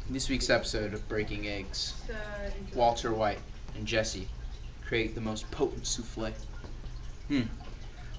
In this week's episode of Breaking Eggs, Walter White and Jesse create the most potent soufflé.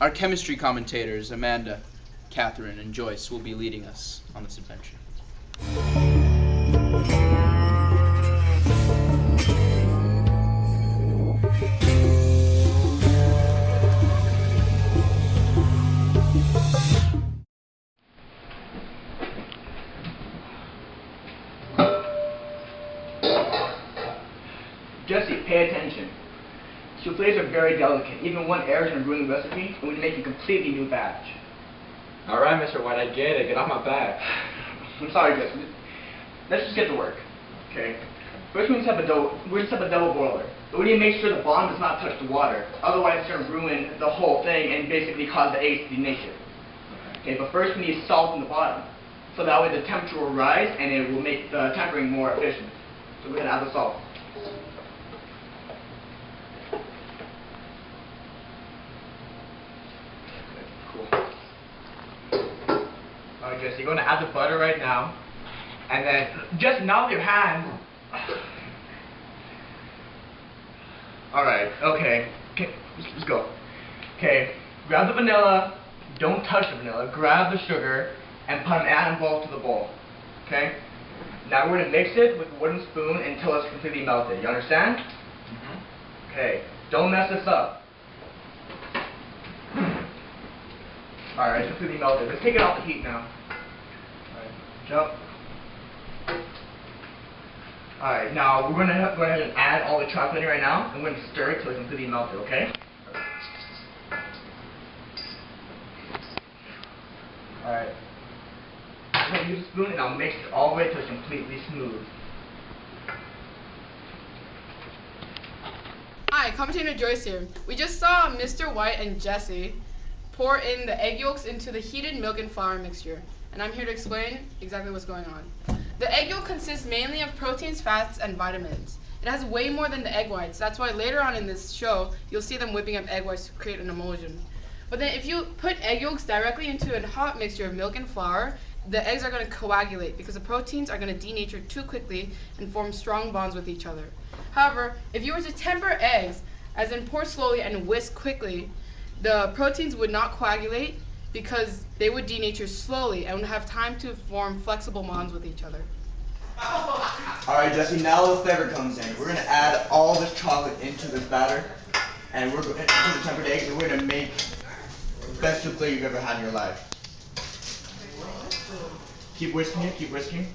Our chemistry commentators, Amanda, Catherine, and Joyce, will be leading us on this adventure. Jesse, pay attention. Soufflés are very delicate. Even one error is going to ruin the recipe, and we make a completely new batch. All right, Mr. White, I get it. Get off my back. I'm sorry, Jesse. Let's just get to work. Okay. First, we just have a double boiler. But we need to make sure the bottom does not touch the water. Otherwise, it's going to ruin the whole thing and basically cause the eggs to denature. Okay. But first, we need salt in the bottom, so that way the temperature will rise and it will make the tempering more efficient. So we're going to add the salt. Alright, Jesse, you're going to add the butter right now, and then just now with your hand. Alright, okay, let's go. Okay, grab the vanilla, don't touch the vanilla, grab the sugar, and add them both to the bowl. Okay? Now we're going to mix it with a wooden spoon until it's completely melted. You understand? Mm-hmm. Okay, don't mess this up. Alright, it's completely melted. Let's take it off the heat now. Alright, jump. Alright, now we're going to go ahead and add all the chocolate in right now. I'm going to stir it till it's completely melted, okay? Alright. I'm going to use a spoon and I'll mix it all the way till it's completely smooth. Hi, commentator Joyce here. We just saw Mr. White and Jesse pour in the egg yolks into the heated milk and flour mixture, and I'm here to explain exactly what's going on. The egg yolk consists mainly of proteins, fats, and vitamins. It has way more than the egg whites. That's why later on in this show, you'll see them whipping up egg whites to create an emulsion. But then if you put egg yolks directly into a hot mixture of milk and flour, the eggs are going to coagulate because the proteins are going to denature too quickly and form strong bonds with each other. However, if you were to temper eggs, as in pour slowly and whisk quickly, the proteins would not coagulate because they would denature slowly and would have time to form flexible bonds with each other. Alright, Jesse, now the flavor comes in. We're going to add all this chocolate into this batter, and we're going to into the tempered eggs, and we're going to make the best souffle you've ever had in your life. Keep whisking it, keep whisking.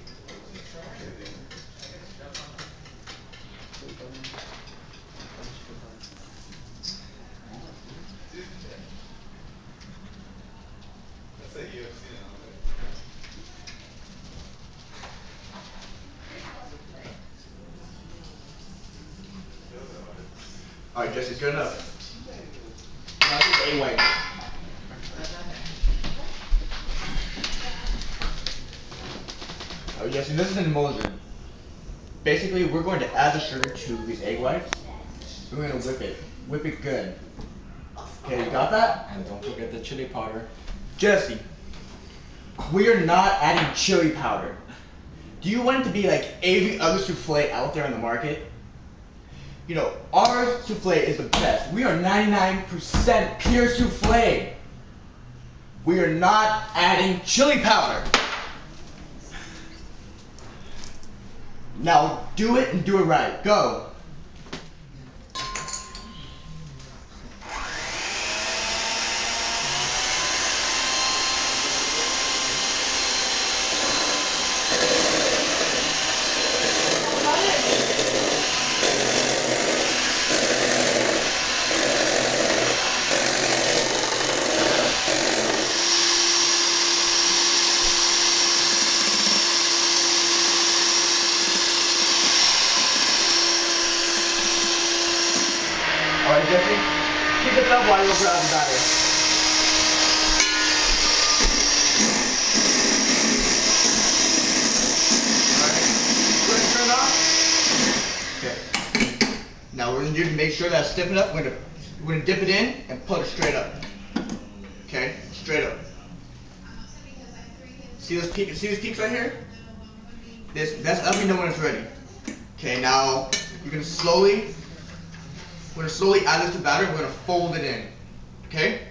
Alright, Jesse, good enough. Now this is egg white. Alright, Jesse, this is an emulsion. Basically, we're going to add the sugar to these egg whites. We're going to whip it. Whip it good. Okay, you got that? And don't forget the chili powder. Jesse, we are not adding chili powder. Do you want it to be like every other souffle out there in the market? You know, our souffle is the best. We are 99% pure souffle. We are not adding chili powder. Now do it and do it right. Go. Alright, Jesse, keep this up while you grab the batter. Alright, turn it off. Okay. Now we're going to do to make sure that's stiff enough, we're going to dip it in and pull it straight up. Okay, straight up. See those peaks right here? Let me know when it's ready. Okay, now we're gonna slowly add this to batter. We're gonna fold it in. Okay.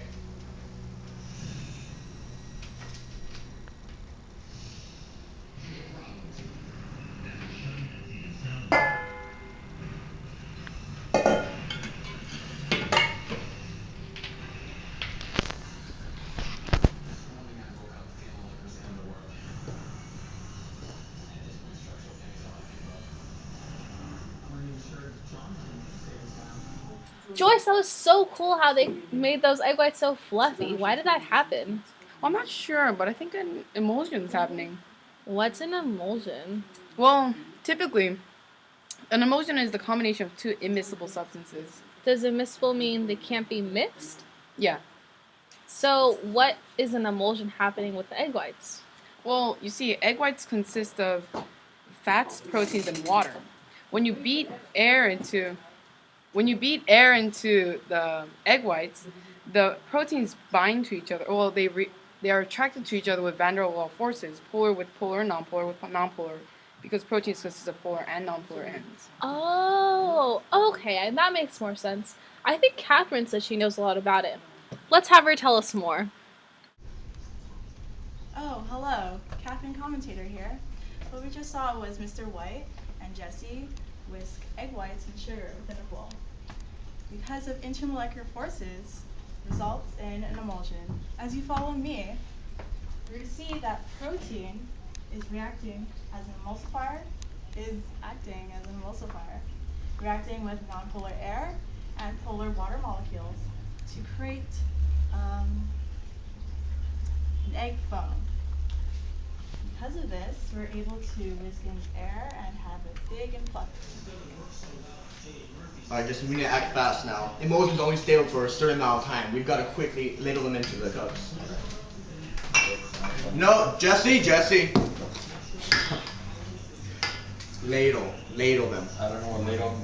Joyce, that was so cool how they made those egg whites so fluffy. Why did that happen? Well, I'm not sure, but I think an emulsion is happening. What's an emulsion? Well, typically, an emulsion is the combination of two immiscible substances. Does immiscible mean they can't be mixed? Yeah. So what is an emulsion happening with the egg whites? Well, you see, egg whites consist of fats, proteins, and water. When you beat air into the egg whites, the proteins bind to each other. Well, they are attracted to each other with van der Waals forces, polar with polar, nonpolar with nonpolar, because proteins consist of polar and nonpolar ends. Oh, okay, that makes more sense. I think Catherine said she knows a lot about it. Let's have her tell us more. Oh, hello. Catherine Commentator here. What we just saw was Mr. White and Jesse whisk egg whites and sugar within a bowl. Because of intermolecular forces, results in an emulsion. As you follow me, we're going to see that protein is reacting as an emulsifier, reacting with nonpolar air and polar water molecules to create an egg foam. Because of this, we're able to whisk in air and have it big and fluffy. Alright, Jesse, we need to act fast now. Emulsions only stable for a certain amount of time. We've got to quickly ladle them into the cups. No, Jesse! Ladle them. I don't know what ladle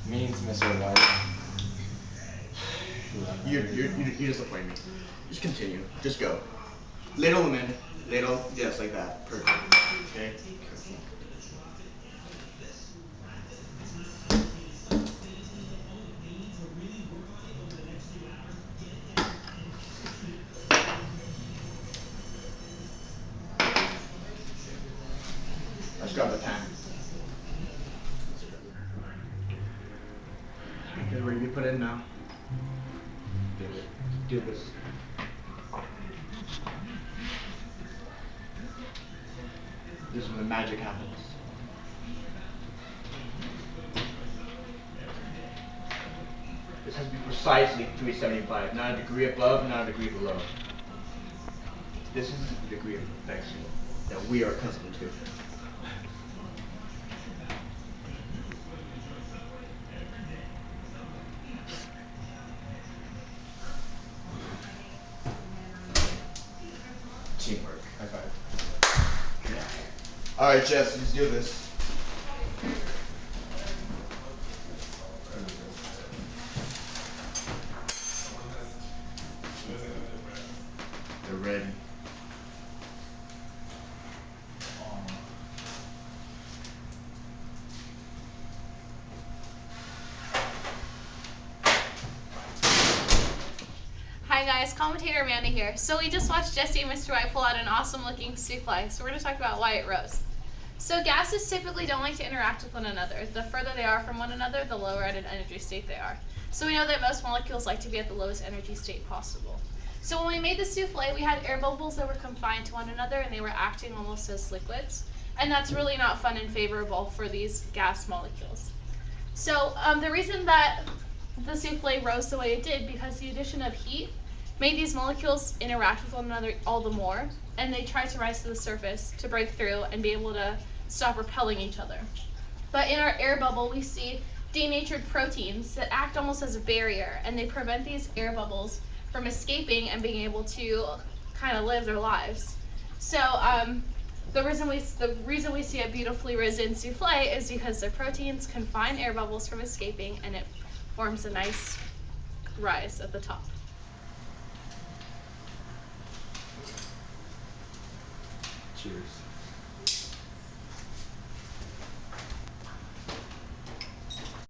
means, Mr. White. You're disappointing me. Just continue. Just go. Ladle them in. Ladle, yes, like that. Perfect. Okay. Let's grab the pan. Okay, ready to be put in now. Do this. This is when the magic happens. This has to be precisely 375, not a degree above, not a degree below. This is the degree of perfection that we are accustomed to. Teamwork. High five. Yeah. Alright, Jess, let's do this. They're ready. Hi guys, Commentator Amanda here. So we just watched Jesse and Mr. White pull out an awesome looking souffle, so we're going to talk about why it rose. So gases typically don't like to interact with one another. The further they are from one another, the lower at an energy state they are. So we know that most molecules like to be at the lowest energy state possible. So when we made the souffle, we had air bubbles that were confined to one another and they were acting almost as liquids. And that's really not fun and favorable for these gas molecules. So the reason that the souffle rose the way it did, because the addition of heat made these molecules interact with one another all the more, and they tried to rise to the surface to break through and be able to stop repelling each other. But in our air bubble, we see denatured proteins that act almost as a barrier, and they prevent these air bubbles from escaping and being able to kind of live their lives. So the reason we see a beautifully risen souffle is because the proteins confine air bubbles from escaping, and it forms a nice rise at the top. Cheers.